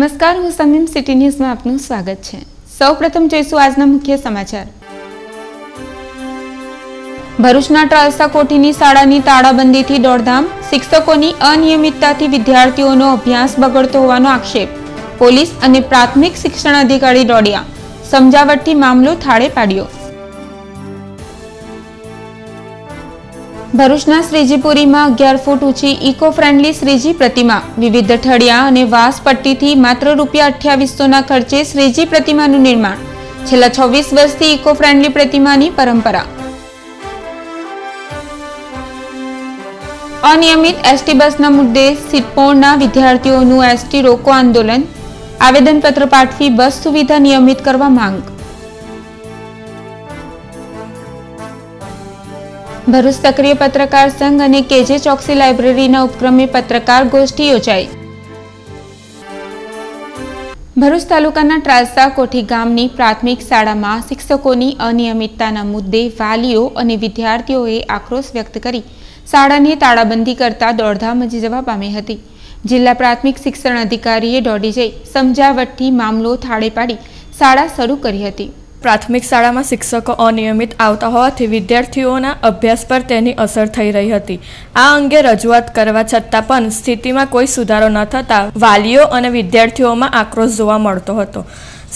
નમસ્કાર, હું સમીમ સિટી ન્યૂઝમાં આપનું સ્વાગત છે। સૌપ્રથમ જોઈશું આજના મુખ્ય સમાચાર। ભરૂચના ટ્રાલસા કોઠીની શાળાની તાળાબંધીથી દોડધામ, શિક્ષકોની અનિયમિતતાથી વિદ્યાર્થીઓનો અભ્યાસ બગડતો હોવાનો આક્ષેપ। પોલીસ અને પ્રાથમિક શિક્ષણ અધિકારી દોડ્યા, સમજાવટથી મામલો થાળે પાડ્યો। ભરૂચના શ્રીજીપુરીમાં 11 ફૂટ ઊંચી ઇકો ફ્રેન્ડલી શ્રીજી પ્રતિમા, વિવિધ ઠળિયા અને વાંસ પટ્ટીથી માત્ર ₹2800ના ખર્ચે શ્રીજી પ્રતિમાનું નિર્માણ। છેલ્લા 26 વર્ષથી ઇકો ફ્રેન્ડલી પ્રતિમાની પરંપરા। અનિયમિત એસટી બસના મુદ્દે સિટપોળના વિદ્યાર્થીઓનું એસટી રોકો આંદોલન, આવેદનપત્ર પાઠવી બસ સુવિધા નિયમિત કરવા માંગ। ભરૂચ સક્રિય પત્રકાર સંઘ અને કેજે ચોકસી લાઇબ્રેરીના ઉપક્રમે પત્રકાર ગોષ્ઠી યોજાઈ। ભરૂચ તાલુકાના ટ્રાલસા કોઠી ગામની પ્રાથમિક શાળામાં શિક્ષકોની અનિયમિતતાના મુદ્દે વાલીઓ અને વિદ્યાર્થીઓએ આક્રોશ વ્યક્ત કરી શાળાની તાળાબંધી કરતા દોડધામ મચી જવા પામી હતી। જિલ્લા પ્રાથમિક શિક્ષણ અધિકારીએ દોડી જઈ સમજાવટથી મામલો થાળે પાડી શાળા શરૂ કરી હતી। પ્રાથમિક શાળામાં શિક્ષકો અનિયમિત આવતા હોવાથી વિદ્યાર્થીઓના અભ્યાસ પર તેની અસર થઈ રહી હતી। આ અંગે રજૂઆત કરવા છતાં પણ સ્થિતિમાં કોઈ સુધારો ન થતાં વાલીઓ અને વિદ્યાર્થીઓમાં આક્રોશ જોવા મળતો હતો।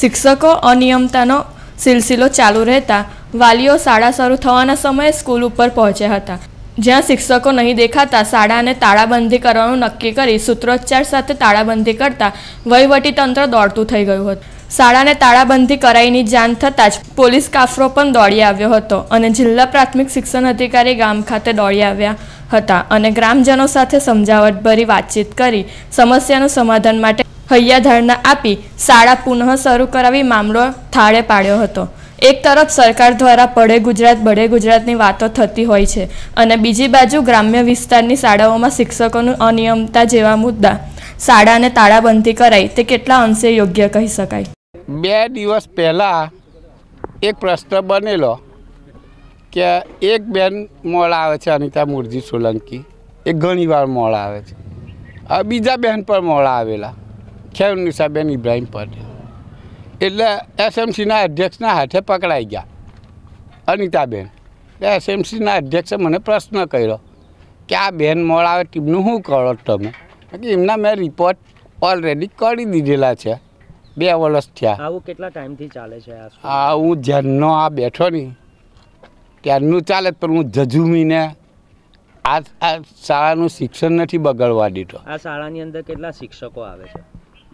શિક્ષકો અનિયમિતતાનો સિલસિલો ચાલુ રહેતા વાલીઓ શાળા શરૂ થવાના સમયે સ્કૂલ ઉપર પહોંચ્યા હતા, જ્યાં શિક્ષકો નહીં દેખાતા શાળાને તાળાબંધી કરવાનું નક્કી કરી સૂત્રોચ્ચાર સાથે તાળાબંધી કરતા વહીવટીતંત્ર દોડતું થઈ ગયું હતું। શાળાને તાળાબંધી કરાઈની જાણ થતાં જ પોલીસ કાફલો પણ દોડી આવ્યો હતો અને જિલ્લા પ્રાથમિક શિક્ષણ અધિકારી ગામ ખાતે દોડી આવ્યા હતા અને ગ્રામજનો સાથે સમજાવટભરી વાતચીત કરી સમસ્યાનું સમાધાન માટે હૈયાધારણા આપી શાળા પુનઃ શરૂ કરાવી મામલો થાળે પાડ્યો હતો। એક તરફ સરકાર દ્વારા બડે ગુજરાતની વાતો થતી હોય છે અને બીજી બાજુ ગ્રામ્ય વિસ્તારની શાળાઓમાં શિક્ષકોનું અનિયમિતતા જેવા મુદ્દા શાળાને તાળાબંધી કરાઈ તે કેટલા અંશે યોગ્ય કહી શકાય? 2 દિવસ પહેલાં એક પ્રશ્ન બનેલો કે એક બેન મોડા આવે છે, અનિતા મુરજી સોલંકી, એ ઘણીવાર મોડા આવે છે। બીજા બેન પર મોડા આવેલા ખેવનિસાબેન ઇબ્રાહીમ પટેલ, એટલે એસએમસીના અધ્યક્ષના હાથે પકડાઈ ગયા અનિતાબેન। એસએમસીના અધ્યક્ષે મને પ્રશ્ન કર્યો કે આ બેન મોડા આવે ટીમનું શું કરો તમે? કે એમના મેં રિપોર્ટ ઓલરેડી કરી દીધેલા છે, 2 વર્ષ થયા। આવું કેટલા ટાઈમથી ચાલે છે હું જ્યારનો આ બેઠો નહીં ત્યારનું ચાલે, પણ હું જજુમીને આ શાળાનું શિક્ષણ નથી બગડવા દીધો। આ શાળાની અંદર કેટલા શિક્ષકો આવે છે?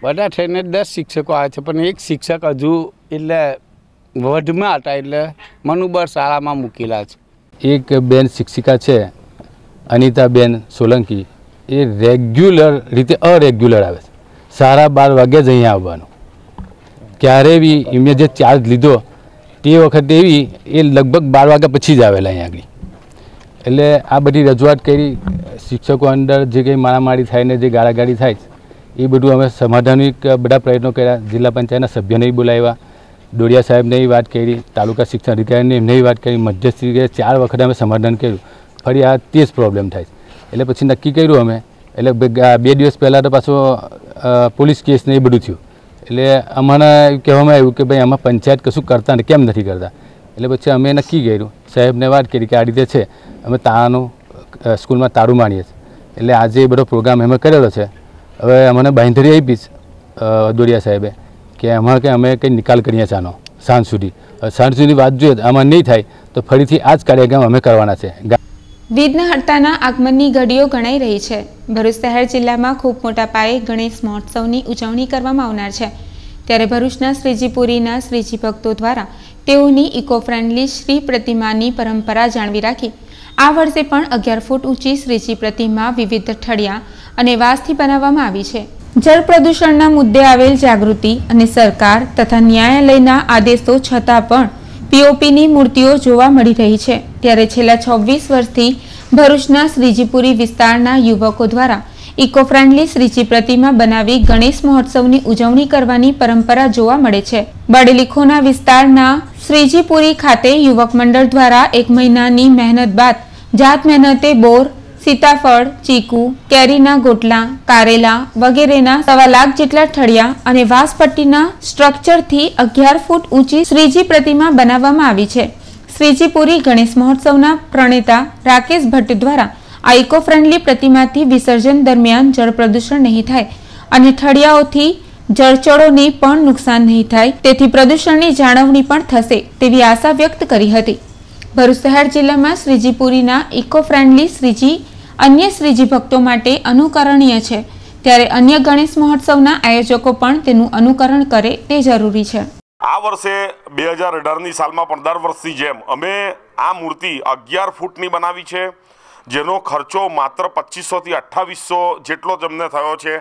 બધા થઈને 10 શિક્ષકો આવે છે, પણ એક શિક્ષક હજુ એટલે વઢમાં હતા એટલે મનુબર શાળામાં મૂકેલા છે। એક બેન શિક્ષિકા છે અનિતાબેન સોલંકી, એ રેગ્યુલર રીતે અરેગ્યુલર આવે છે। 12:30 વાગે જ અહીંયા આવવાનું, ક્યારે બી એમને જે ચાર્જ લીધો તે વખતે એવી એ લગભગ 12 વાગ્યા પછી જ આવેલા અહીંયા આગળ। એટલે આ બધી રજૂઆત કરી, શિક્ષકો અંદર જે કંઈ મારામારી થાય ને જે ગાળાગાળી થાય એ બધું અમે સમાધાનિક બધા પ્રયત્નો કર્યા। જિલ્લા પંચાયતના સભ્યોને બોલાવ્યા, દોડિયા સાહેબને વાત કરી, તાલુકા શિક્ષણ અધિકારીને એમને વાત કરી, મધ્યસ્થી 4 વખત અમે સમાધાન કર્યું, ફરી આ તે જ પ્રોબ્લેમ થાય છે। એટલે પછી નક્કી કર્યું અમે, એટલે 2 દિવસ પહેલાં તો પાછો પોલીસ કેસ ને એ બધું થયું। એટલે અમને કહેવામાં આવ્યું કે ભાઈ આમાં પંચાયત કશું કરતા ને કેમ નથી કરતા? એટલે પછી અમે નક્કી કર્યું, સાહેબને વાત કરી કે આ રીતે છે, અમે તાળાનું સ્કૂલમાં તાળું માણીએ છીએ। એટલે આજે બધો પ્રોગ્રામ અમે કરેલો છે। હવે અમને બાંધરી આપીશ દોડિયા સાહેબે કે અમારે કે અમે કંઈ નિકાલ કરીએ ચાનો સાંજ સુધી વાત જોઈએ, આમાં નહીં થાય તો ફરીથી આ જ કાર્યક્રમ અમે કરવાના છે। વિઘ્નહર્તાના આગમનની ઘડીઓ ગણાઈ રહી છે। ભરૂચ શહેર જિલ્લામાં ખૂબ મોટા પાયે ગણેશ મહોત્સવની ઉજવણી કરવામાં આવનાર છે, ત્યારે ભરૂચના શ્રીજીપુરીના શ્રીજી ભક્તો દ્વારા તેઓની ઇકો ફ્રેન્ડલી શ્રી પ્રતિમાની પરંપરા જાળવી રાખી આ વર્ષે પણ 11 ફૂટ ઊંચી શ્રીજી પ્રતિમા વિવિધ ઠળિયા અને વાંસથી બનાવવામાં આવી છે। જળ પ્રદૂષણના મુદ્દે આવેલ જાગૃતિ અને સરકાર તથા ન્યાયાલયના આદેશો છતાં પણ પીઓપીની મૂર્તિઓ જોવા મળી રહી છે, ત્યારે છેલ્લા 26 વર્ષથી ભરૂચના શ્રીજીપુરી વિસ્તારના યુવકો દ્વારા ઇકો ફ્રેન્ડલી શ્રીજી પ્રતિમા બનાવી ગણેશ મહોત્સવની ઉજવણી કરવાની પરંપરા જોવા મળે છે। બડેલીખોના વિસ્તારના શ્રીજીપુરી ખાતે યુવક મંડળ દ્વારા 1 મહિનાની મહેનત બાદ જાત મહેનતે બોર, સીતાફળ, ચીકુ, કેરીના ગોટલા, કારેલા વગેરેના 1.25 લાખ જેટલા ઠળિયા અને વાંસપટ્ટીના સ્ટ્રક્ચરથી 11 ફૂટ ઊંચી શ્રીજી પ્રતિમા બનાવવામાં આવી છે. શ્રીજીપુરી ગણેશ મહોત્સવના પ્રણેતા રાકેશ ભટ્ટ દ્વારા આ ઇકો ફ્રેન્ડલી પ્રતિમાથી વિસર્જન દરમિયાન જળ પ્રદૂષણ નહીં થાય અને ઠળિયાઓથી જળચરોને પણ નુકસાન નહીં થાય, તેથી પ્રદૂષણની જાળવણી પણ થશે તેવી આશા વ્યક્ત કરી હતી. ભરૂચ શહેર જિલ્લામાં શ્રીજીપુરીના ઇકો ફ્રેન્ડલી શ્રીજી અન્ય શ્રીજી ભક્તો માટે અનુકરણીય છે, ત્યારે અન્ય ગણેશ મહોત્સવના આયોજકો પણ તેનું અનુકરણ કરે તે જરૂરી છે. આ વર્ષે 2018ની સાલમાં પણ દર વર્ષની જેમ અમે આ મૂર્તિ 11 ફૂટની બનાવી છે, જેનો ખર્ચો માત્ર 2500 થી 2800 જેટલો જ અમને થયો છે.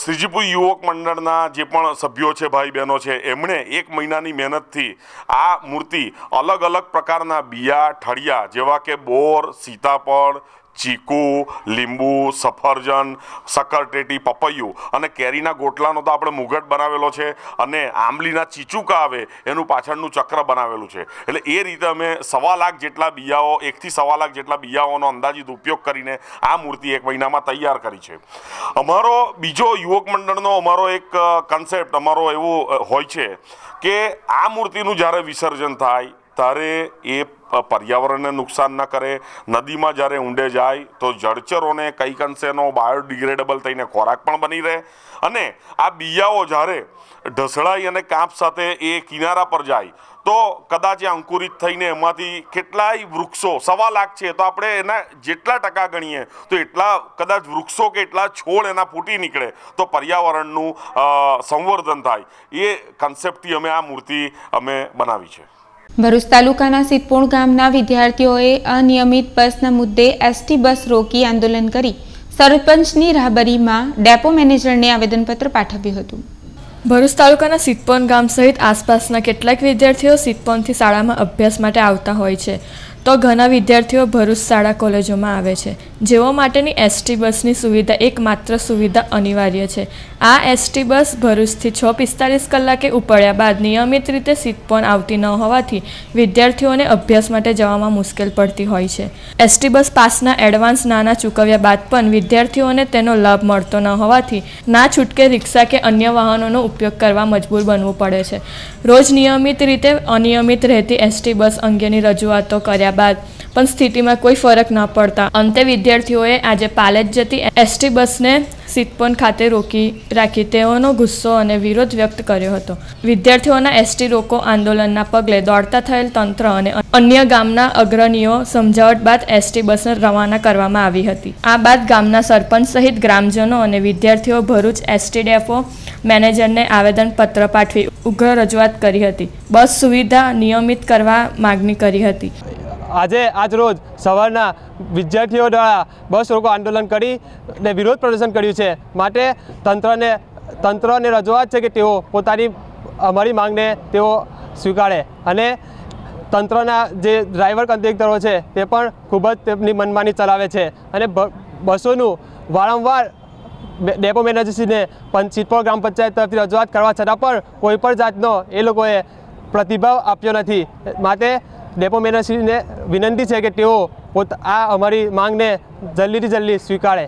શ્રીજીપુરી યુવક મંડળના જે પણ સભ્યો છે, ભાઈ બહેનો છે, એમણે 1 મહિનાની મહેનતથી આ મૂર્તિ અલગ અલગ પ્રકારના બિયા ઠળિયા જેવા કે બોર, સીતાફળ, ચીકુ, લીંબુ, સફરજન, શક્કરટેટી, પપૈયું અને કેરીના ગોટલાનો તો આપણે મુગટ બનાવેલો છે અને આંબલીના ચીચુકા આવે એનું પાછળનું ચક્ર બનાવેલું છે. એટલે એ રીતે અમે 1.25 લાખ જેટલા બિયાઓ 1 થી 1.25 લાખ જેટલા બિયાઓનો અંદાજિત ઉપયોગ કરીને આ મૂર્તિ 1 મહિનામાં તૈયાર કરી છે. અમારો બીજો યુવક મંડળનો અમારો એક કન્સેપ્ટ અમારો એવો હોય છે કે આ મૂર્તિનું જ્યારે વિસર્જન થાય ત્યારે એ પર્યાવરણને નુકસાન ન કરે. નદીમાં જ્યારે ઊંડે જાય તો જળચરોને કંઈક અંશેનો બાયોડિગ્રેડેબલ થઈને ખોરાક પણ બની રહે અને આ બિયાઓ જ્યારે ઢસડાઈ અને કાંપ સાથે એ કિનારા પર જાય તો કદાચ એ અંકુરિત થઈને એમાંથી કેટલાય વૃક્ષો 1.25 લાખ છે તો આપણે એના જેટલા ટકા ગણીએ તો એટલા કદાચ વૃક્ષો કે એટલા છોડ એના ફૂટી નીકળે તો પર્યાવરણનું સંવર્ધન થાય. એ કન્સેપ્ટથી અમે આ મૂર્તિ અમે બનાવી છે. ભરૂચ તાલુકાના સિદ્ધપુર ગામના વિદ્યાર્થીઓએ અનિયમિત બસના મુદ્દે એસટી બસ રોકી આંદોલન કરી સરપંચની રાહબરીમાં ડેપો મેનેજરને આવેદનપત્ર પાઠવ્યું હતું. ભરૂચ તાલુકાના સિદ્ધપોન ગામ સહિત આસપાસના કેટલાક વિદ્યાર્થીઓ સિદ્ધપોનથી શાળામાં અભ્યાસ માટે આવતા હોય છે, તો ઘણા વિદ્યાર્થીઓ ભરૂચ શાળા કોલેજોમાં આવે છે, જેઓ માટેની એસટી બસની સુવિધા એકમાત્ર સુવિધા અનિવાર્ય છે. આ એસટી બસ ભરૂચથી 6:45 કલાકે ઉપડ્યા બાદ નિયમિત રીતે સિદ્ધપોન આવતી ન હોવાથી વિદ્યાર્થીઓને અભ્યાસ માટે જવામાં મુશ્કેલ પડતી હોય છે. એસટી બસ પાસના એડવાન્સ નાના ચૂકવ્યા બાદ પણ વિદ્યાર્થીઓને તેનો લાભ મળતો ન હોવાથી ના છૂટકે રિક્ષા કે અન્ય વાહનોનો ઉપયોગ કરવા મજબૂર બનવું પડે છે. રોજ નિયમિત રીતે અનિયમિત રહેતી એસટી બસ અંગેની રજૂઆતો કર્યા બાદ પણ સ્થિતિમાં કોઈ ફરક ન પડતા અંતે વિદ્યાર્થીઓએ આજે પાલેજ જતી એસટી બસને સિદ્ધપોન ખાતે રોકી રાખી તેઓનો ગુસ્સો અને વિરોધ વ્યક્ત કર્યો હતો. વિદ્યાર્થીઓના એસટી રોકો આંદોલનના પગલે દોડતા થયેલ તંત્ર અને અન્ય ગામના અગ્રણીઓ સમજાવટ બાદ એસટી બસને રવાના કરવામાં આવી હતી. આ બાદ ગામના સરપંચ સહિત ગ્રામજનો અને વિદ્યાર્થીઓ ભરૂચ એસટી ડેપો મેનેજરને આવેદનપત્ર પાઠવી ઉગ્ર રજૂઆત કરી હતી. બસ સુવિધા નિયમિત કરવા માગણી કરી હતી. આજ રોજ સવારના વિદ્યાર્થીઓ દ્વારા બસ રોકો આંદોલન કરી ને વિરોધ પ્રદર્શન કર્યું છે. માટે તંત્રને રજૂઆત છે કે તેઓ પોતાની અમારી માંગને તેઓ સ્વીકારે અને તંત્રના જે ડ્રાઈવર કંડક્ટરો છે તે પણ ખૂબ જ તેમની મનમાની ચલાવે છે અને બસોનું વારંવાર ડેપો મેનેજરશ્રીને સિદ્ધપોર ગ્રામ પંચાયત તરફથી રજૂઆત કરવા છતાં પણ કોઈ પણ જાતનો એ લોકોએ પ્રતિભાવ આપ્યો નથી. માટે ડેપો મેનેજરશ્રીને વિનંતી છે કે તેઓ આ અમારી માંગને જલ્દીથી જલ્દી સ્વીકારે.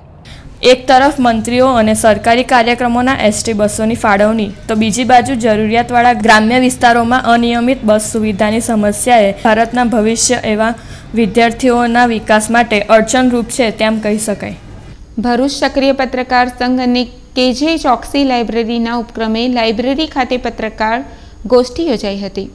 એક તરફ મંત્રીઓ અને સરકારી કાર્યક્રમોના એસટી બસોની ફાળવણી તો બીજી બાજુ જરૂરિયાતવાળા ગ્રામ્ય વિસ્તારોમાં અનિયમિત બસ સુવિધાની સમસ્યાએ ભારતના ભવિષ્ય એવા વિદ્યાર્થીઓના વિકાસ માટે અડચણરૂપ છે તેમ કહી શકાય. ભરૂચ સક્રિય પત્રકાર સંઘ અને કેજે ચોકસી લાઇબ્રેરીના ઉપક્રમે લાઇબ્રેરી ખાતે પત્રકાર ગોષ્ઠી યોજાઈ હતી.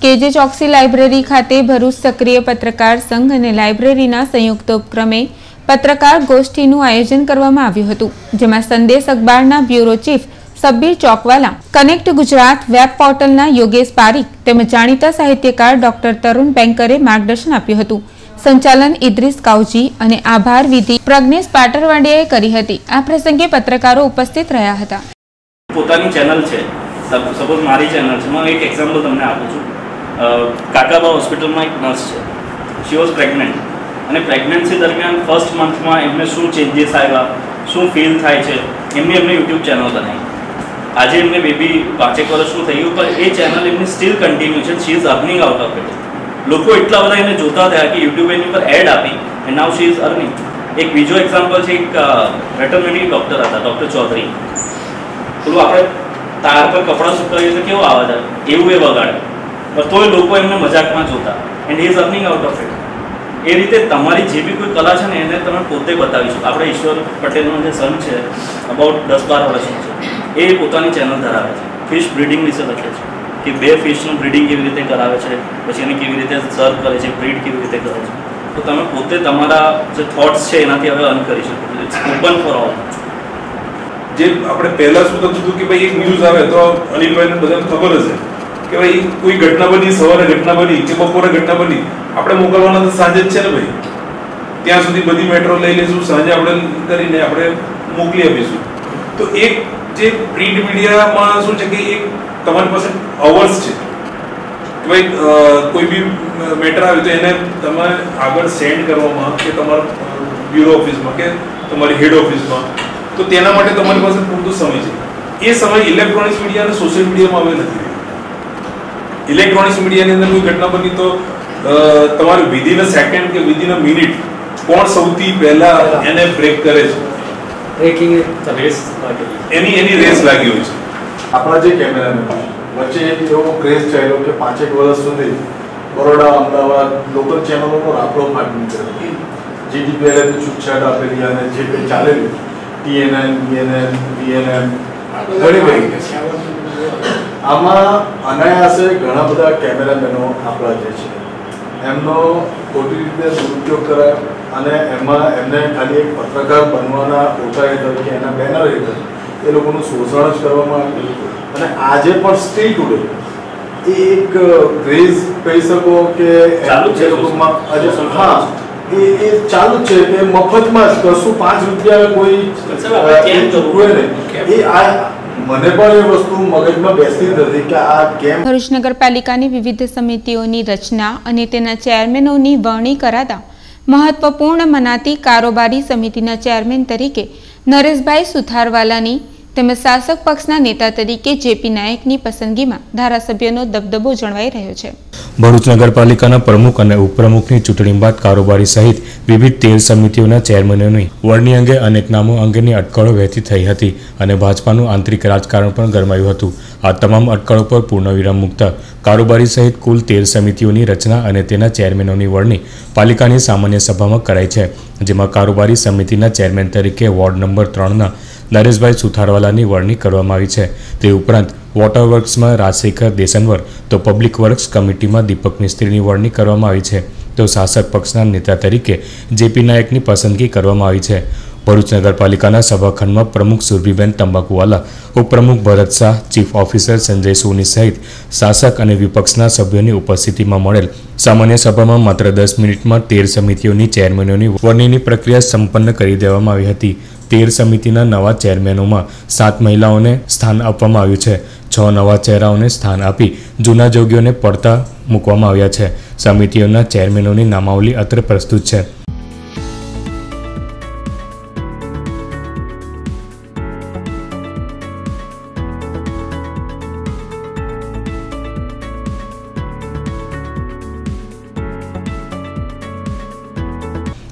કેજે ચોકસી લાઇબ્રેરી ખાતે ભરૂચ સક્રિય પત્રકાર સંઘ અને લાઇબ્રેરીના સંયુક્ત ઉપક્રમે પત્રકાર ગોષ્ઠીનું આયોજન કરવામાં આવ્યું હતું, જેમાં સંદેશ અખબારના bureau chief Sabbir Chokwala, connect Gujarat web પોર્ટલના યોગેશ પારીખ તેમજ જાણીતા સાહિત્યકાર ડોક્ટર તરુણ બેંકરે માર્ગદર્શન આપ્યું હતું. સંચાલન ઇદ્રીસ કાઉજી અને આભાર વિધિ પ્રજ્ઞેશ પાટરવાડિયાએ કરી હતી. આ પ્રસંગે પત્રકારો ઉપસ્થિત રહ્યા હતા. પોતાની ચેનલ છે, સપોઝ મારી ચેનલ છે, હું એક એક્ઝામ્પલ તમને આપું છું. કાકાબા હોસ્પિટલમાં એક નર્સ છે, શી વોઝ પ્રેગ્નન્ટ અને પ્રેગ્નન્સી દરમિયાન ફર્સ્ટ મંથમાં એમને શું ચેન્જીસ આવ્યા, શું ફીલ થાય છે, એમને યુટ્યુબ ચેનલ બનાવી. આજે એમને બેબી 5 વર્ષનું થયું પણ એ ચેનલ એમની સ્ટીલ કન્ટિન્યુ છે. She is earning out of it. લોકો એટલા બધા એને જોતા થયા કે યુટ્યુબ એની પર એડ આપી and now she is earning. એક બીજો એક્ઝામ્પલ છે, એક વેટરનરી ડૉક્ટર હતા, ડૉક્ટર ચૌધરી. પેલું આપણે તાર પર કપડાં સુકાવીએ તો કેવો અવાજ આવે, એવું એ વગાડે, પણ તોય લોકો એમને મજાકમાં જોતા, and he is earning out of it. એ રીતે તમારી જે બી કોઈ કલા છે ને એને તમે પોતે બતાવીશું. આપણે ઈશ્વર પટેલનો જે સન છે, અબાઉટ 10-12 વર્ષનો છે, એ પોતાની ચેનલ ધરાવે છે, ફિશ બ્રીડિંગ વિશે લખે છે કે 2 ફિશનું બ્રીડિંગ કેવી રીતે કરાવે છે, પછી એને કેવી રીતે સર્વ કરે છે, બ્રીડ કેવી રીતે કરે છે. તો તમે પોતે તમારા જે થોટ્સ છે એનાથી હવે અર્ન કરી શકો. It's open for all. જે આપણે પહેલાં શું થતું હતું કે ભાઈ એક ન્યૂઝ આવે તો અનિલભાઈને બધાને ખબર હશે કે ભાઈ કોઈ ઘટના બની, સવારે ઘટના બની કે બપોરે ઘટના બની, આપણે મોકલવાના તો સાંજે જ છે ને ભાઈ. ત્યાં સુધી બધી મેટ્રો લઈ લઈશું, સાંજે આપણે કરીને આપણે મોકલી આપીશું. તો એક જે પ્રિન્ટ મીડિયામાં શું છે કે એક તમારી પાસે અવર્સ છે કે ભાઈ કોઈ બી મેટર આવે તો એને તમે આગળ સેન્ડ કરવામાં કે તમારા બ્યુરો ઓફિસમાં કે તમારી હેડ ઓફિસમાં, તો તેના માટે તમારી પાસે પૂરતો સમય છે. એ સમય ઇલેક્ટ્રોનિક્સ મીડિયા અને સોશિયલ મીડિયામાં હવે નથી. ઇલેક્ટ્રોનિક્સ મીડિયાની અંદર કોઈ ઘટના બની તો તમારે વિધિન અ સેકન્ડ કે વિધિન અ મિનિટ કોણ સૌથી પહેલા એને બ્રેક કરે છે, બ્રેકિંગ રેસ એની રેસ લાગી હોય છે. આપણા જે કેમેરામેન વચ્ચે એક એવો ક્રેઝ ચાલ્યો કે 5-1 વર્ષ સુધી બરોડા, અમદાવાદ લોકલ ચેનલોનો રાફડો ફાટી નીકળ્યો. GTPL છૂટછાટ આપેલી અને જે કંઈ ચાલેલું TNN, BNN, VNN ઘણી બધી. આમાં અનાયાસે ઘણા બધા કેમેરામેનો આપણા જે છે એમનો ખોટી રીતે દુરુપયોગ કરાય અને એમાં એમને ખાલી એક પત્રકાર બનવાના ઓછા હેઠળ કે એના બેનર હેઠળ એ લોકોનું શોષણ જ કરવામાં આવ્યું. અને આજે પણ સ્ટીલ ટુડે એ એક ક્રેઝ કહી શકો કે જે લોકોમાં હા એ ચાલુ છે કે મફતમાં જ કશું 5 રૂપિયા કોઈ ચૂકવે નહીં. એ આ મને પણ એ વસ્તુ મગજમાં બેસતી નથી કે આ કેમ. ભરૂચ નગરપાલિકાની વિવિધ સમિતિઓની રચના અને તેના ચેરમેનોની વરણી કરાતા મહત્વપૂર્ણ મનાતી કારોબારી સમિતિના ચેરમેન તરીકે નરેશભાઈ સુથારવાલાની તેમજ શાસક પક્ષના નેતા તરીકે જેપી નાયકની પસંદગીમાં ધારાસભ્યનો દબદબો જળવાઈ રહ્યો છે. ભરૂચ નગરપાલિકાના પ્રમુખ અને ઉપપ્રમુખની ચૂંટણી બાદ કારોબારી સહિત વિવિધ 13 સમિતિઓના ચેરમેનોની વરણી અંગે અનેક નામો અંગેની અટકળો વહેતી થઈ હતી અને ભાજપાનું આંતરિક રાજકારણ પણ ગરમાયું હતું. આ તમામ અટકળો પર પૂર્ણવિરામ મૂકતા કારોબારી સહિત કુલ 13 સમિતિઓની રચના અને તેના ચેરમેનોની વરણી પાલિકાની સામાન્ય સભામાં કરાઈ છે, જેમાં કારોબારી સમિતિના ચેરમેન તરીકે વોર્ડ નંબર 3ના નરેશભાઈ સુથારવાલાની વરણી કરવામાં આવી છે. તે ઉપરાંત વોટર વર્ક્સમાં રાજશેખર દેસનવર, તો પબ્લિક વર્ક્સ કમિટીમાં દીપક મિસ્ત્રીની વરણી કરવામાં આવી છે. તો શાસક પક્ષના નેતા તરીકે જેપી નાયકની પસંદગી કરવામાં આવી છે. ભરૂચ નગરપાલિકાના સભાખંડમાં પ્રમુખ સુરભીબેન તંબાકુવાલા, ઉપપ્રમુખ ભરત શાહ, ચીફ ઓફિસર સંજય સોની સહિત શાસક અને વિપક્ષના સભ્યોની ઉપસ્થિતિમાં મળેલ સામાન્ય સભામાં માત્ર 10 મિનિટમાં 13 સમિતિઓની ચેરમેનોની વરણીની પ્રક્રિયા સંપન્ન કરી દેવામાં આવી હતી. 13 સમિતિના નવા ચેરમેનોમાં 7 મહિલાઓને સ્થાન આપવામાં આવ્યું છે. 6 નવા ચહેરાઓને સ્થાન આપી જૂના જોગીઓને પડતા મૂકવામાં આવ્યા છે. સમિતિઓના ચેરમેનોની નામાવલી અત્રે પ્રસ્તુત છે.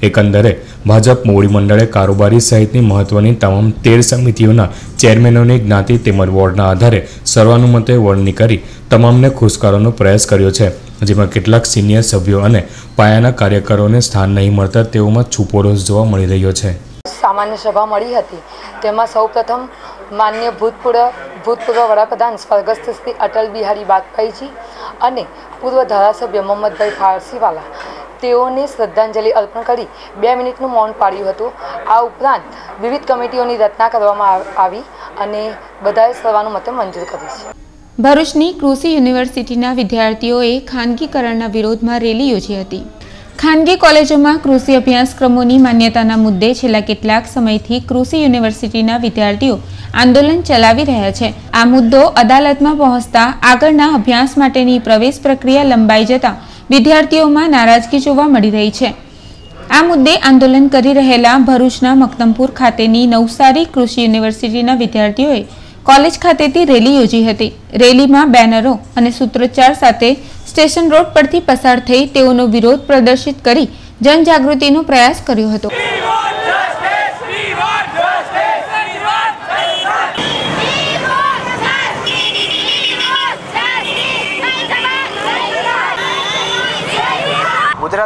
એકંદરે ભાજપ મોવડી મંડળે કારોબારી સહિતની મહત્વની તમામ 13 સમિતિઓના ચેરમેનોની જ્ઞાતિ તેમજ વોર્ડના આધારે સર્વાનુમતે વરણી કરી તમામને ખુશ કરવાનો પ્રયાસ કર્યો છે, જેમાં કેટલાક સિનિયર સભ્યો અને પાયાના કાર્યકરોને સ્થાન નહીં મળતા તેઓમાં છૂપો રોષ જોવા મળી રહ્યો છે. સામાન્ય સભા મળી હતી, તેમાં સૌપ્રથમ માન્ય ભૂતપૂર્વ વડાપ્રધાન સ્વર્ગસ્થ શ્રી અટલ બિહારી વાજપેયીજી અને પૂર્વ ધારાસભ્ય મોહમ્મદભાઈ ફારસીવાલા તેઓને શ્રદ્ધાંજલિ અર્પણ કરી 2 મિનિટનું મૌન પાડ્યું હતું. આ ઉપરાંત વિવિધ કમિટીઓની રચના કરવામાં આવી અને બધાએ સર્વાનુમતે મંજૂર કરી છે. ભરૂચની કૃષિ યુનિવર્સિટીના વિદ્યાર્થીઓએ ખાનગીકરણના વિરોધમાં રેલી યોજી હતી. ખાનગી કોલેજોમાં કૃષિ અભ્યાસક્રમોની માન્યતાના મુદ્દે છેલ્લા કેટલાક સમયથી કૃષિ યુનિવર્સિટીના વિદ્યાર્થીઓ આંદોલન ચલાવી રહ્યા છે. આ મુદ્દો અદાલતમાં પહોંચતા આગળના અભ્યાસ માટેની પ્રવેશ પ્રક્રિયા લંબાઈ જતા વિદ્યાર્થીઓમાં નારાજગી જોવા મળી રહી છે. આ મુદ્દે આંદોલન કરી રહેલા ભરૂચના મક્તમપુર ખાતેની નવસારી કૃષિ યુનિવર્સિટીના વિદ્યાર્થીઓએ કોલેજ ખાતેથી રેલી યોજી હતી. રેલીમાં બેનરો અને સૂત્રોચ્ચાર સાથે સ્ટેશન રોડ પરથી પસાર થઈ તેઓનો વિરોધ પ્રદર્શિત કરી જનજાગૃતિનો પ્રયાસ કર્યો હતો.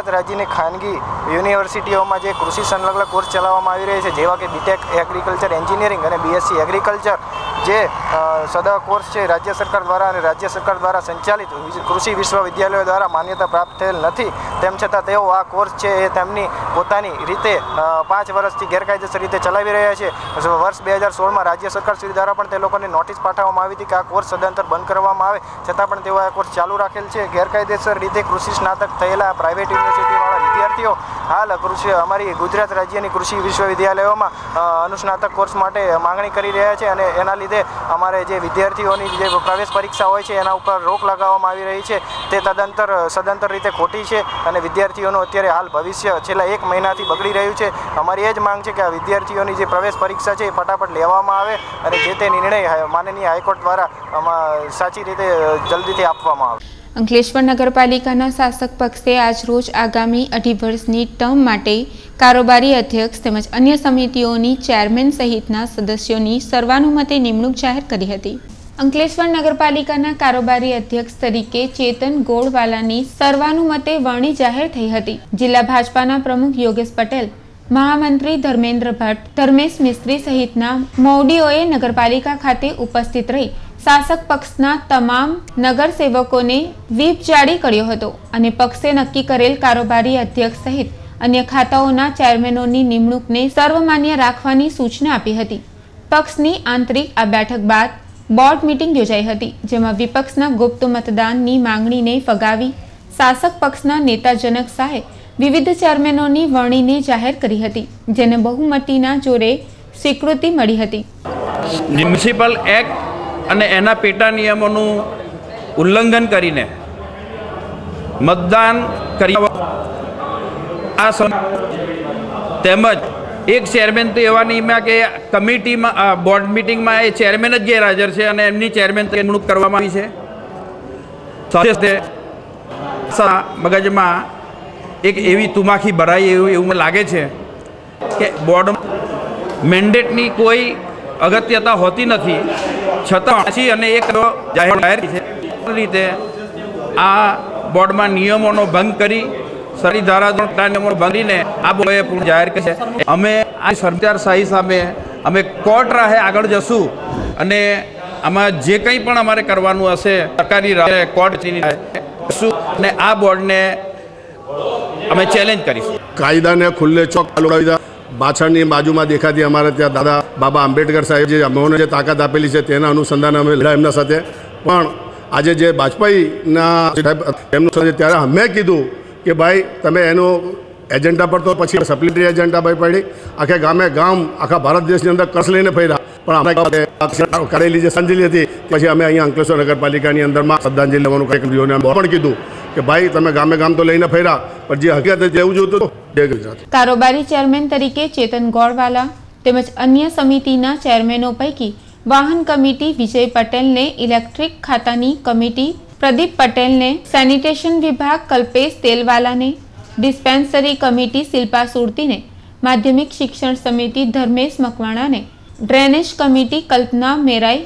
ગુજરાત રાજ્યની ખાનગી યુનિવર્સિટીઓમાં જે કૃષિ સંલગ્ન કોર્સ ચલાવવામાં આવી રહ્યા છે, જેવા કે બીટેક એગ્રીકલ્ચર એન્જિનિયરિંગ અને બીએસસી એગ્રીકલ્ચર, જે સદા કોર્સ છે રાજ્ય સરકાર દ્વારા અને રાજ્ય સરકાર દ્વારા સંચાલિત કૃષિ વિશ્વવિદ્યાલયો દ્વારા માન્યતા પ્રાપ્ત થયેલ નથી, તેમ છતાં તેઓ આ કોર્સ છે એ તેમની પોતાની રીતે 5 વર્ષથી ગેરકાયદેસર રીતે ચલાવી રહ્યા છે. વર્ષ 2016માં રાજ્ય સરકાર શ્રી દ્વારા પણ તે લોકોને નોટિસ પાઠવવામાં આવી હતી કે આ કોર્સ સદંતર બંધ કરવામાં આવે, છતાં પણ તેઓ આ કોર્સ ચાલુ રાખેલ છે. ગેરકાયદેસર રીતે કૃષિ સ્નાતક થયેલા પ્રાઇવેટ યુનિવર્સિટીવાળા વિદ્યાર્થીઓ હાલ અમારી ગુજરાત રાજ્યની કૃષિ વિશ્વવિદ્યાલયોમાં અનુસ્નાતક કોર્સ માટે માંગણી કરી રહ્યા છે, અને એના લીધે અમારે જે વિદ્યાર્થીઓની જે પ્રવેશ પરીક્ષા હોય છે એના ઉપર રોક લગાવવામાં આવી રહી છે, તે સદંતર રીતે ખોટી છે, અને વિદ્યાર્થીઓનું અત્યારે હાલ ભવિષ્ય છેલ્લા 1 મહિનાથી બગડી રહ્યું છે. અમારી એ જ માંગ છે કે આ વિદ્યાર્થીઓની જે પ્રવેશ પરીક્ષા છે એ ફટાફટ લેવામાં આવે અને જે તે નિર્ણય માનનીય હાઈકોર્ટ દ્વારા સાચી રીતે જલ્દીથી આપવામાં આવે. અંકલેશ્વર નગરપાલિકાના શાસક પક્ષે આજરોજ આગામી 2.5 વર્ષની ટર્મ માટે કારોબારી અધ્યક્ષ તેમજ અન્ય સમિતિઓની ચેરમેન સહિતના સદસ્યોની સર્વાનુમતે નિમણૂક જાહેર કરી હતી. અંકલેશ્વર નગરપાલિકાના કારોબારી અધ્યક્ષ તરીકે ચેતન ગોળવાલાની સર્વાનુમતે વરણી જાહેર થઈ હતી. જિલ્લા ભાજપાના પ્રમુખ યોગેશ પટેલ, મહામંત્રી ધર્મેન્દ્ર ભટ્ટ, ધર્મેશ મિસ્ત્રી સહિતના મૌડીઓએ નગરપાલિકા ખાતે ઉપસ્થિત રહી શાસક પક્ષના તમામ નગરસેવકોને વ્હીપ જારી કર્યો હતો અને પક્ષે નક્કી કરેલ કારોબારી અધ્યક્ષ સહિત અન્ય ખાતાઓના ચેરમેનોની નિમણૂકને સર્વમાન્ય રાખવાની સૂચના આપી હતી. પક્ષની આંતરિક આ બેઠક બાદ બોર્ડ મીટિંગ યોજાઈ હતી, જેમાં વિપક્ષના ગુપ્ત મતદાનની માંગણીને ફગાવી શાસક પક્ષના નેતા જનક શાહે વિવિધ ચેરમેનોની વરણીને જાહેર કરી હતી, જેને બહુમતીના જોરે સ્વીકૃતિ મળી હતી. મ્યુનિસિપલ એક્ટ અને એના પેટા નિયમોનું ઉલ્લંઘન કરીને મતદાન કરી તેમજ એક ચેરમેન તો એવા નિયમ્યા કે કમિટીમાં બોર્ડ મિટિંગમાં એ ચેરમેન જ ગેરહાજર છે અને એમની ચેરમેન નિમણૂક કરવામાં આવી છે. સાથે મગજમાં એક એવી તુમાખી ભરાઈ એવું મને લાગે છે કે બોર્ડ મેન્ડેટની કોઈ અગત્યતા હોતી નથી, છતાં અને એક જાહેર છે રીતે આ બોર્ડમાં નિયમોનો ભંગ કરી સરી ધારા નિયમો ભંગીને આ બોર્ડે પૂર્ણ જાહેર કરી છે. અમે આ સરકારશાહી સામે અમે કોર્ટ રાહે આગળ જશું અને આમાં જે કંઈ પણ અમારે કરવાનું હશે સરકારી રાહે કોર્ટની અને આ બોર્ડને અમે ચેલેન્જ કરીશું. કાયદાને ખુલ્લે ચોક ઉડાવી પાછળની બાજુમાં દેખાતી અમારે ત્યાં દાદા બાબા આંબેડકર સાહેબ જે અમને જે તાકાત આપેલી છે તેના અનુસંધાને અમે લડ્યા એમના સાથે. પણ આજે જે વાજપેયીના એમનું સાથે ત્યારે અમે કીધું કે ભાઈ તમે એનો એજન્ડા પર તો પછી સપ્લિમેન્ટરી એજન્ડા ભાઈ પડી આખે ગામ આખા ભારત દેશની અંદર કસ લઈને ફર્યા, પણ અમે કરેલી જે શ્રદ્ધાંજલિ હતી પછી અમે અહીંયા અંકલેશ્વર નગરપાલિકાની અંદરમાં શ્રદ્ધાંજલિ લેવાનું કાર્યક્રમ પણ કીધું કે ભાઈ તમે ગામ તો લઈને ફર્યા, પણ જે હકીકત જેવું જોતું હતું. કારોબારી ચેરમેન તરીકે ચેતન ગોળવાલા તેમજ અન્ય સમિતિના ચેરમેનો પૈકી વાહન કમિટી વિજય પટેલને, ઇલેક્ટ્રિક ખાતાની કમિટી પ્રદીપ પટેલને, સેનિટેશન વિભાગ કલ્પેશ તેલવાલાને, ડિસ્પેન્સરી કમિટી શિલ્પા સુરતીને, માધ્યમિક શિક્ષણ સમિતિ ધર્મેશ મકવાણાને, ડ્રેનેજ કમિટી કલ્પના મેરાઈ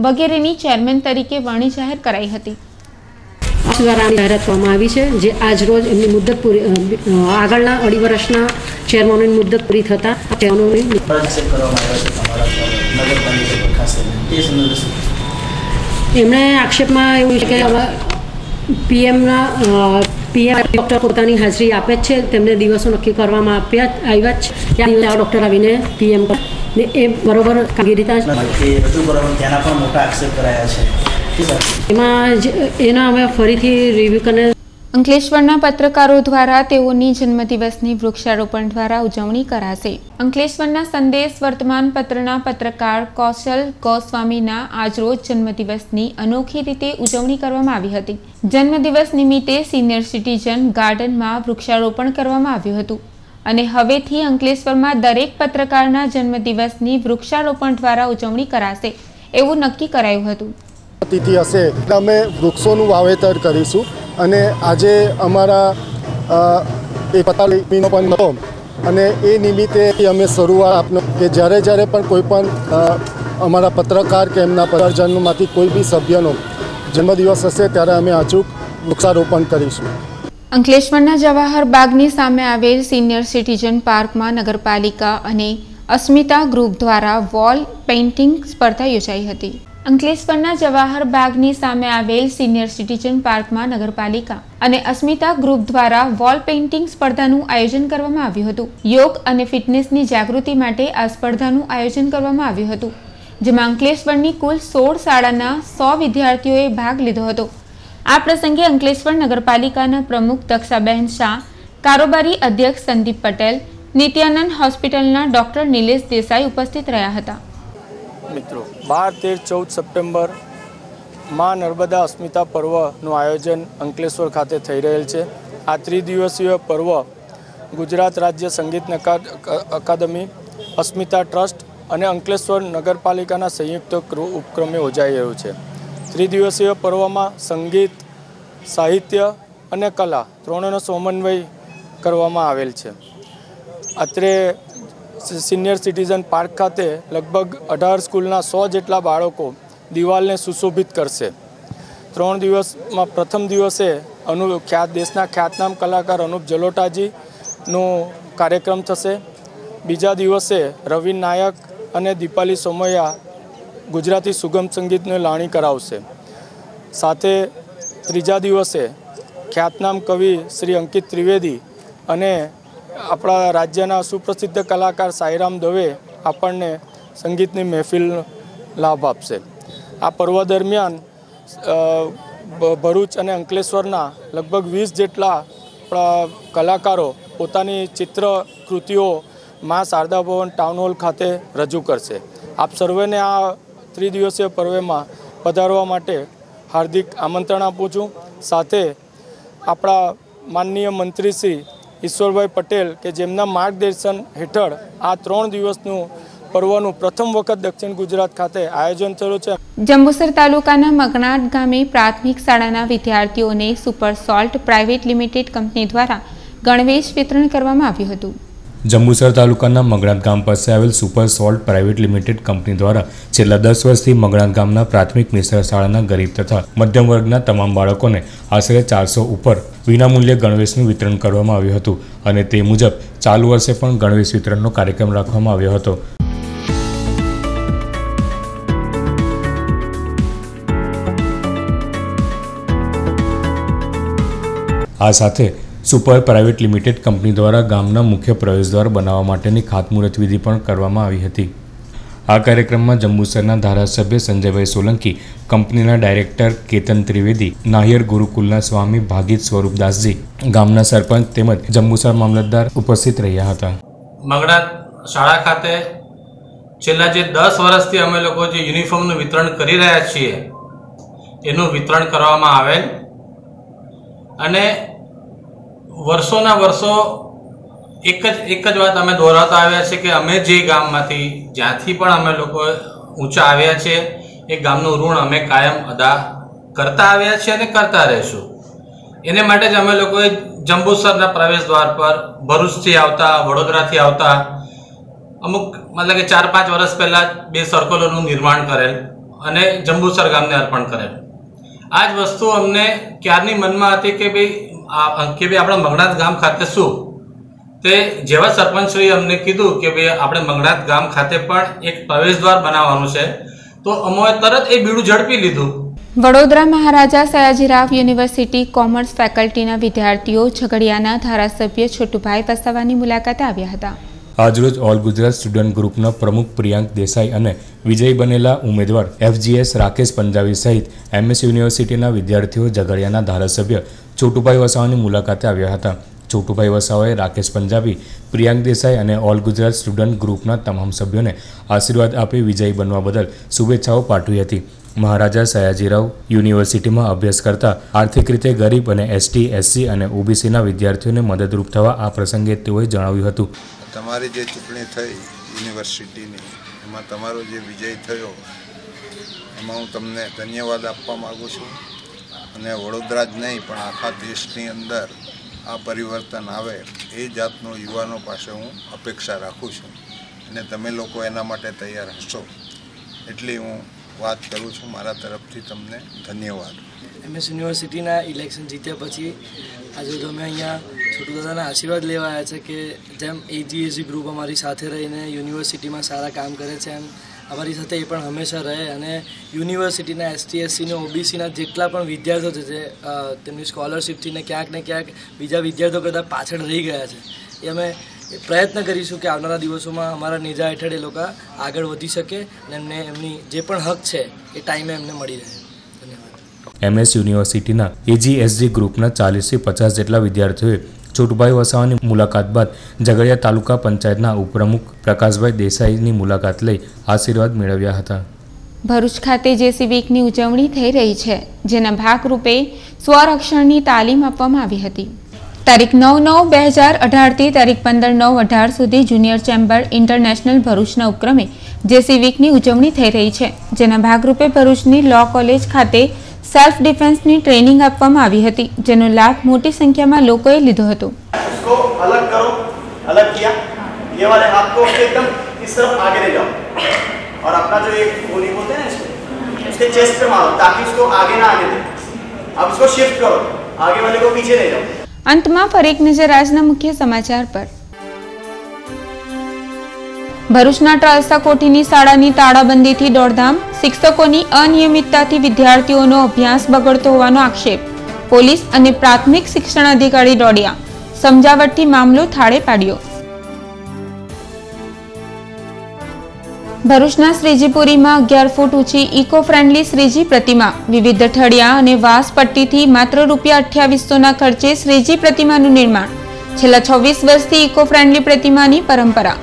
વગેરેની ચેરમેન તરીકે વરણી જાહેર કરાઈ હતી. દ્વારા જાહેરાત કરવામાં આવી છે, જે આજ રોજ એમની મુદત પૂરી આગળના 2.5 વર્ષના ચેરમેનોની મુદત પૂરી થતા એમણે આક્ષેપમાં એવું છે કે પીએમ ડૉક્ટર પોતાની હાજરી આપે જ છે, તેમને દિવસો નક્કી કરવામાં આવ્યા જ છે, ડૉક્ટર આવીને પીએમ ને એ બરોબર કામગીરી ત્યાં મોટા આક્ષેપ કરાયા છે. એના અમે ફરીથી રિવ્યુ કરીને અંકલેશ્વરના પત્રકારો દ્વારા તેઓની જન્મદિવસની વૃક્ષારોપણ દ્વારા ઉજવણી કરાશે. અંકલેશ્વરના સંદેશ વર્તમાન પત્રના પત્રકાર કૌશલ ગોસ્વામીના આજરોજ જન્મદિવસની અનોખી રીતે ઉજવણી કરવામાં આવી હતી. જન્મદિવસ નિમિત્તે સિનિયર સિટીઝન ગાર્ડનમાં વૃક્ષારોપણ કરવામાં આવ્યું હતું અને હવેથી અંકલેશ્વરમાં દરેક પત્રકારના જન્મદિવસની વૃક્ષારોપણ દ્વારા ઉજવણી કરાશે એવું નક્કી કરાયું હતું. તિથિ હશે અમે વૃક્ષોનું વાવેતર કરીશું અને આજે અમારા એ 45મીનો પણ હતો અને એ નિમિત્તે અમે શરૂઆત આપનો કે જ્યારે પણ કોઈ પણ અમારા પત્રકાર કે એમના પરિવારજનમાંથી કોઈ બી સભ્યનો જન્મદિવસ હશે ત્યારે અમે અચૂક વૃક્ષારોપણ કરીશું. અંકલેશ્વરના જવાહર બાગની સામે આવેલ સિનિયર સિટીઝન પાર્કમાં નગરપાલિકા અને અસ્મિતા ગ્રુપ દ્વારા વોલ પેઇન્ટિંગ સ્પર્ધા યોજાઈ હતી. અંકલેશ્વરના જવાહર બાગની સામે આવેલ સિનિયર સિટીઝન પાર્કમાં નગરપાલિકા અને અસ્મિતા ગ્રુપ દ્વારા વોલ પેઇન્ટિંગ સ્પર્ધાનું આયોજન કરવામાં આવ્યું હતું. યોગ અને ફિટનેસની જાગૃતિ માટે આ સ્પર્ધાનું આયોજન કરવામાં આવ્યું હતું, જેમાં અંકલેશ્વરની કુલ 16 શાળાના 100 વિદ્યાર્થીઓએ ભાગ લીધો હતો. આ પ્રસંગે અંકલેશ્વર નગરપાલિકાના પ્રમુખ દક્ષાબેન શાહ, કારોબારી અધ્યક્ષ સંદીપ પટેલ, નિત્યાનંદ હોસ્પિટલના ડોક્ટર નિલેશ દેસાઈ ઉપસ્થિત રહ્યા હતા. મિત્રો 12, 13, 14 સપ્ટેમ્બર માં નર્મદા અસ્મિતા પર્વનું આયોજન અંકલેશ્વર ખાતે થઈ રહેલ છે. આ ત્રિદિવસીય પર્વ ગુજરાત રાજ્ય સંગીત અકાદમી, અસ્મિતા ટ્રસ્ટ અને અંકલેશ્વર નગરપાલિકાના સંયુક્ત ઉપક્રમે યોજાઈ રહ્યું છે. ત્રિદિવસીય પર્વમાં સંગીત, સાહિત્ય અને કલા ત્રણેયનો સમન્વય કરવામાં આવેલ છે. અત્રે સિનિયર સિટીઝન પાર્ક ખાતે લગભગ 18 સ્કૂલના 100 જેટલા બાળકો દિવાલને સુશોભિત કરશે. 3 દિવસમાં પ્રથમ દિવસે દેશના ખ્યાતનામ કલાકાર અનુપ જલોટાજીનો કાર્યક્રમ થશે. બીજા દિવસે રવિ નાયક અને દીપાલી સોમૈયા ગુજરાતી સુગમ સંગીતને લાણી કરાવશે. સાથે ત્રીજા દિવસે ખ્યાતનામ કવિ શ્રી અંકિત ત્રિવેદી અને આપણા રાજ્યના સુપ્રસિદ્ધ કલાકાર સાઈરામ દવે આપણને સંગીતની મહેફિલ લાભ આપશે. આ પર્વ દરમિયાન ભરૂચ અને અંકલેશ્વરના લગભગ 20 જેટલા આપણા કલાકારો પોતાની ચિત્ર કૃતિઓ મા શારદા ભવન ટાઉન હોલ ખાતે રજૂ કરશે. આપ સર્વેને આ ત્રિદિવસીય પર્વમાં પધારવા માટે હાર્દિક આમંત્રણ આપું છું. સાથે આપણા માનનીય મંત્રી શ્રી ઈશ્વરભાઈ પટેલ કે જેમના માર્ગદર્શન હેઠળ આ 3 દિવસનું પર્વનું પ્રથમ વખત દક્ષિણ ગુજરાત ખાતે આયોજન થયું છે. જંબુસર તાલુકાના મગનાટ ગામે પ્રાથમિક શાળાના વિદ્યાર્થીઓને super salt private limited company દ્વારા ગણવેશ વિતરણ કરવામાં આવ્યું હતું. જંબુસર તાલુકાના મગણાત ગામ પાસે આવેલ super salt private limited company દ્વારા છેલ્લા 10 વર્ષથી મગણાત ગામના પ્રાથમિક મિશ્ર શાળાના ગરીબ તથા મધ્યમ વર્ગના તમામ બાળકોને આશરે 400 ઉપર વિનામૂલ્યે ગણવેશનું વિતરણ કરવામાં આવ્યું હતું અને તે મુજબ ચાલુ વર્ષે પણ ગણવેશ વિતરણનો કાર્યક્રમ રાખવામાં આવ્યો હતો. આ સાથે સુપર પ્રાઇવેટ લિમિટેડ કંપની દ્વારા ગામના મુખ્ય પ્રવેશદ્વાર બનાવવા માટેની ખાતમુહૂર્ત વિધિ પણ કરવામાં આવી હતી. આ કાર્યક્રમમાં જંબુસરના ધારાસભ્ય સંજયભાઈ સોલંકી, કંપનીના ડાયરેક્ટર કેતન ત્રિવેદી, નાહિર ગુરુકુલના સ્વામી ભાગીત સ્વરૂપદાસજી, ગામના સરપંચ તેમજ જંબુસર મામલતદાર ઉપસ્થિત રહ્યા હતા. મગનાત શાળા ખાતે છેલ્લા જે 10 વર્ષથી અમે લોકો જે યુનિફોર્મનું વિતરણ કરી રહ્યા છીએ એનું વિતરણ કરવામાં આવેલ અને વર્ષોના વર્ષો એક જ વાત અમે દોહરાવતા આવ્યા છે કે અમે જે ગામમાંથી જ્યાંથી પણ અમે લોકો ઊંચા આવ્યા છીએ એ ગામનું ઋણ અમે કાયમ અદા કરતા આવ્યા છીએ અને કરતા રહીશું. એને માટે જ અમે લોકોએ જંબુસરના પ્રવેશ દ્વાર પર ભરૂચથી આવતા, વડોદરાથી આવતા અમુક મતલબ કે 4-5 વર્ષ પહેલાં 2 સર્કલોનું નિર્માણ કરેલ અને જંબુસર ગામને અર્પણ કરેલ. આ જ વસ્તુ અમને ક્યારની મનમાં હતી કે ભાઈ આપણા મગનાત ગામ ખાતે શું, તે જેવા સરપંચશ્રીએ અમને કીધું કે ભાઈ આપણે મગનાત ગામ ખાતે પણ એક પ્રવેશદ્વાર બનાવવાનું છે તો અમે તરત એ બીડું ઝડપી લીધું. વડોદરા મહારાજા સયાજીરાવ યુનિવર્સિટી કોમર્સ ફેકલ્ટીના વિદ્યાર્થીઓ ઝઘડિયાના ધારાસભ્ય છોટુભાઈ વસાવાની મુલાકાતે આવ્યા હતા. આજરોજ ઓલ ગુજરાત સ્ટુડન્ટ ગ્રુપના પ્રમુખ પ્રિયાંક દેસાઈ અને વિજયી બનેલા ઉમેદવાર FGS રાકેશ પંજાબી સહિત MS યુનિવર્સિટીના વિદ્યાર્થીઓ ઝઘડિયાના ધારાસભ્ય છોટુભાઈ વસાવાની મુલાકાતે આવ્યા હતા. છોટુભાઈ વસાવાએ રાકેશ પંજાબી, પ્રિયાંક દેસાઈ અને ઓલ ગુજરાત સ્ટુડન્ટ ગ્રુપના તમામ સભ્યોને આશીર્વાદ આપી વિજયી બનવા બદલ શુભેચ્છાઓ પાઠવી હતી. મહારાજા સયાજીરાવ યુનિવર્સિટીમાં અભ્યાસ કરતા આર્થિક રીતે ગરીબ અને ST, SC અને OBCના વિદ્યાર્થીઓને મદદરૂપ થવા આ પ્રસંગે તેઓએ જણાવ્યું હતું. તમારી જે ચૂંટણી થઈ યુનિવર્સિટીની એમાં તમારો જે વિજય થયો એમાં હું તમને ધન્યવાદ આપવા માગું છું અને વડોદરા જ નહીં પણ આખા દેશની અંદર આ પરિવર્તન આવે એ જાતનો યુવાનો પાસે હું અપેક્ષા રાખું છું અને તમે લોકો એના માટે તૈયાર હશો એટલી હું વાત કરું છું મારા તરફથી તમને ધન્યવાદ. MS યુનિવર્સિટીના ઇલેક્શન જીત્યા પછી આજે તો અમે અહીંયા છોટુદાદાના આશીર્વાદ લેવા આવ્યા છે કે જેમ AGSG ગ્રુપ અમારી સાથે રહીને યુનિવર્સિટીમાં સારા કામ કરે છે એમ અમારી સાથે એ પણ હંમેશા રહે અને યુનિવર્સિટીના ST SC ને OBCના જેટલા પણ વિદ્યાર્થીઓ છે જે તેમની સ્કોલરશિપથી ને ક્યાંક બીજા વિદ્યાર્થીઓ કરતાં પાછળ રહી ગયા છે એ અમે પ્રયત્ન કરીશું કે આવનારા દિવસોમાં અમારા નેજા હેઠળ એ લોકો આગળ વધી શકે અને એમને એમની જે પણ હક છે એ ટાઈમે એમને મળી રહે. MS યુનિવર્સિટીના AGSG ગ્રુપના 40થી 50 જેટલા વિદ્યાર્થીઓએ છોટુભાઈ વસાવાની મુલાકાત બાદ ઝઘડિયા તાલુકા પંચાયતના ઉપપ્રમુખ પ્રકાશભાઈ દેસાઈની મુલાકાત લઈ આશીર્વાદ મેળવ્યા હતા. ભરૂચ ખાતે JC વીકની ઉજવણી થઈ રહી છે, જેના ભાગરૂપે સ્વરક્ષણની તાલીમ આપવામાં આવી હતી. તારીખ 9/9/2018 થી તારીખ 15/9/18 સુધી જુનિયર ચેમ્બર ઇન્ટરનેશનલ ભરૂચના ઉપક્રમે JC વીકની ઉજવણી થઈ રહી છે, જેના ભાગરૂપે ભરૂચની લો કોલેજ ખાતે सेल्फ डिफेंस ની ટ્રેનિંગ આપવામાં આવી હતી, જેનો લાભ મોટી સંખ્યામાં લોકોએ લીધો હતો. उसको अलग करो, अलग किया, ये वाले हाथ को एकदम इस तरफ आगे ले जाओ और अपना जो एक गोली बोलते हैं इसको उसके चेस्ट पे मारो ताकि उसको आगे ना आगे दे. अब उसको शिफ्ट करो, आगे वाले को पीछे ले जाओ. અંતમાં ફરી એક નજર આજના મુખ્ય સમાચાર પર. ભરૂચના ટ્રાલસા કોઠીની શાળાની તાળાબંધીથી દોડધામ, શિક્ષકોની અનિયમિતતાથી વિદ્યાર્થીઓનો અભ્યાસ બગડતો હોવાનો આક્ષેપ. પોલીસ અને પ્રાથમિક શિક્ષણ અધિકારી દોડ્યા, સમજાવટથી મામલો થાળે પાડ્યો. ભરૂચના શ્રીજીપુરીમાં 11 ફૂટ ઊંચી ઇકો ફ્રેન્ડલી શ્રીજી પ્રતિમા, વિવિધ ઠળિયા અને વાંસ પટ્ટીથી માત્ર ₹2800ના ખર્ચે શ્રીજી પ્રતિમાનું નિર્માણ. છેલ્લા 26 વર્ષથી ઇકો ફ્રેન્ડલી પ્રતિમાની પરંપરા.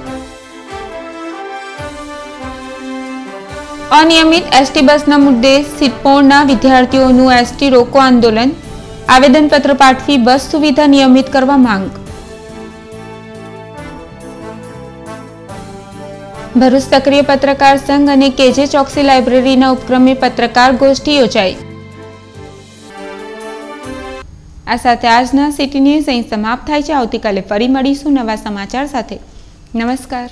અનિયમિત ST બસના મુદ્દે સિટપોળના વિદ્યાર્થીઓનું ST રોકો આંદોલન, આવેદનપત્ર પાઠવી બસ સુવિધા નિયમિત કરવા માંગ. ભરૂચ સક્રિય પત્રકાર સંઘ અને KJ ચોકસી લાઇબ્રેરીના ઉપક્રમે પત્રકાર ગોષ્ઠી યોજાઈ. આ સાથે આજના સિટી ન્યૂઝ અહીં સમાપ્ત થાય છે. આવતીકાલે ફરી મળીશું નવા સમાચાર સાથે. નમસ્કાર.